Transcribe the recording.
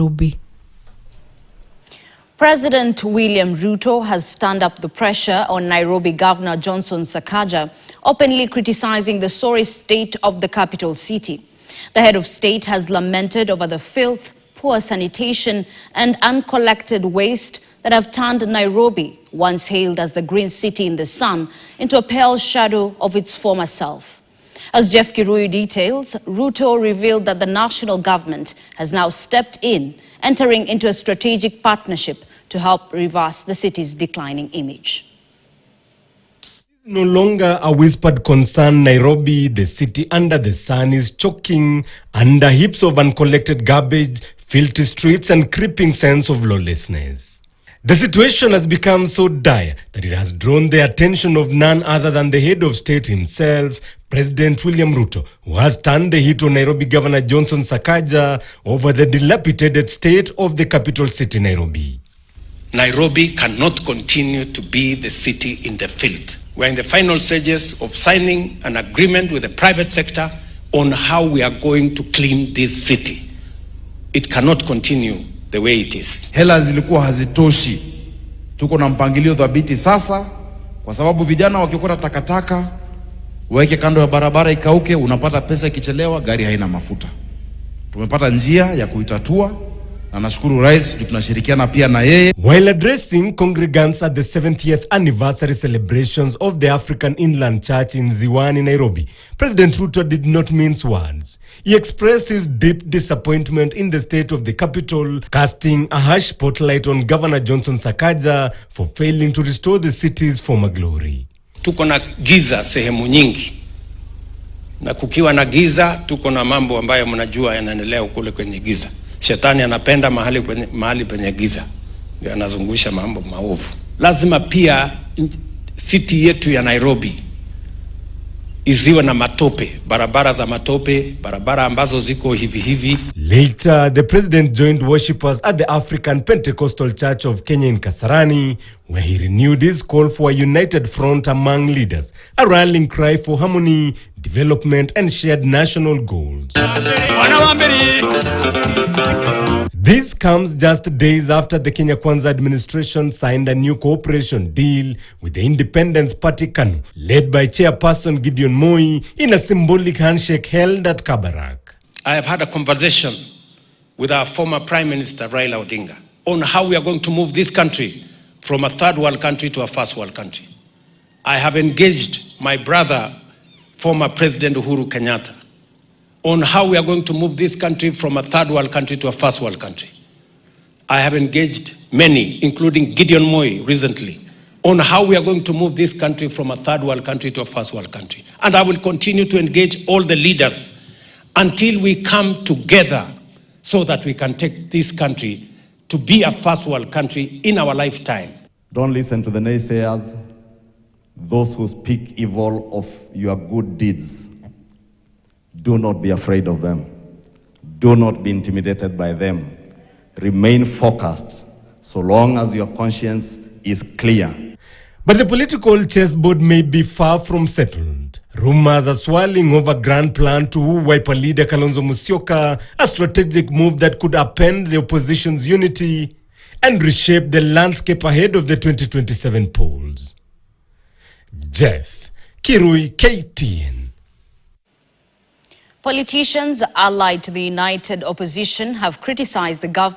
Nairobi. President William Ruto has turned up the pressure on Nairobi Governor Johnson Sakaja, openly criticizing the sorry state of the capital city. The head of state has lamented over the filth, poor sanitation and uncollected waste that have turned Nairobi, once hailed as the green city in the sun, into a pale shadow of its former self. As Jeff Kirui details, Ruto revealed that the national government has now stepped in, entering into a strategic partnership to help reverse the city's declining image. No longer a whispered concern. Nairobi, the city under the sun, is choking under heaps of uncollected garbage, filthy streets and creeping sense of lawlessness. The situation has become so dire that it has drawn the attention of none other than the head of state himself, President William Ruto, who has turned the heat on Nairobi Governor Johnson Sakaja over the dilapidated state of the capital city, Nairobi. Nairobi cannot continue to be the city in the filth. We're in the final stages of signing an agreement with the private sector on how we are going to clean this city. It cannot continue the way it is. Hela zilikuwa hazitoshi. Tuko na mpangilio dhabiti sasa, kwa sababu vijana wakikota takataka waweke kando ya barabara ikauke, unapata pesa ikichelewa, gari haina mafuta. Tumepata njia ya kuitatua na nashukuru rais, tunashirikiana pia na yeye. While addressing congregants at the 70th anniversary celebrations of the African Inland Church in Ziwani, Nairobi, President Ruto did not mince words. He expressed his deep disappointment in the state of the capital, casting a harsh spotlight on Governor Johnson Sakaja for failing to restore the city's former glory. Tuko na giza sehemu nyingi. Na kukiwa na giza, tuko na mambo ambayo mnajua yanaendelea kule kwenye giza. Shetani anapenda mahali penye giza. Ndio anazungusha mambo maovu. Lazima pia city yetu ya Nairobi isiwe na matope, barabara za matope, barabara ambazo ziko hivi. Later, the president joined worshippers at the African Pentecostal Church of Kenya in Kasarani, where he renewed his call for a united front among leaders, a rallying cry for harmony, development and shared national goals. This comes just days after the Kenya Kwanza administration signed a new cooperation deal with the Independence Party KANU, led by Chairperson Gideon Moi, in a symbolic handshake held at Kabarak. I have had a conversation with our former Prime Minister Raila Odinga on how we are going to move this country from a third world country to a first world country. I have engaged my brother, former President Uhuru Kenyatta, on how we are going to move this country from a third world country to a first world country. I have engaged many, including Gideon Moi recently, on how we are going to move this country from a third world country to a first world country. And I will continue to engage all the leaders until we come together so that we can take this country to be a first world country in our lifetime. Don't listen to the naysayers, those who speak evil of your good deeds. Do not be afraid of them. Do not be intimidated by them. Remain focused so long as your conscience is clear. But the political chessboard may be far from settled. Rumors are swirling over a grand plan to wipe a leader Kalonzo Musyoka, a strategic move that could upend the opposition's unity and reshape the landscape ahead of the 2027 polls. Jeff Kirui, KTN. Politicians allied to the united opposition have criticized the government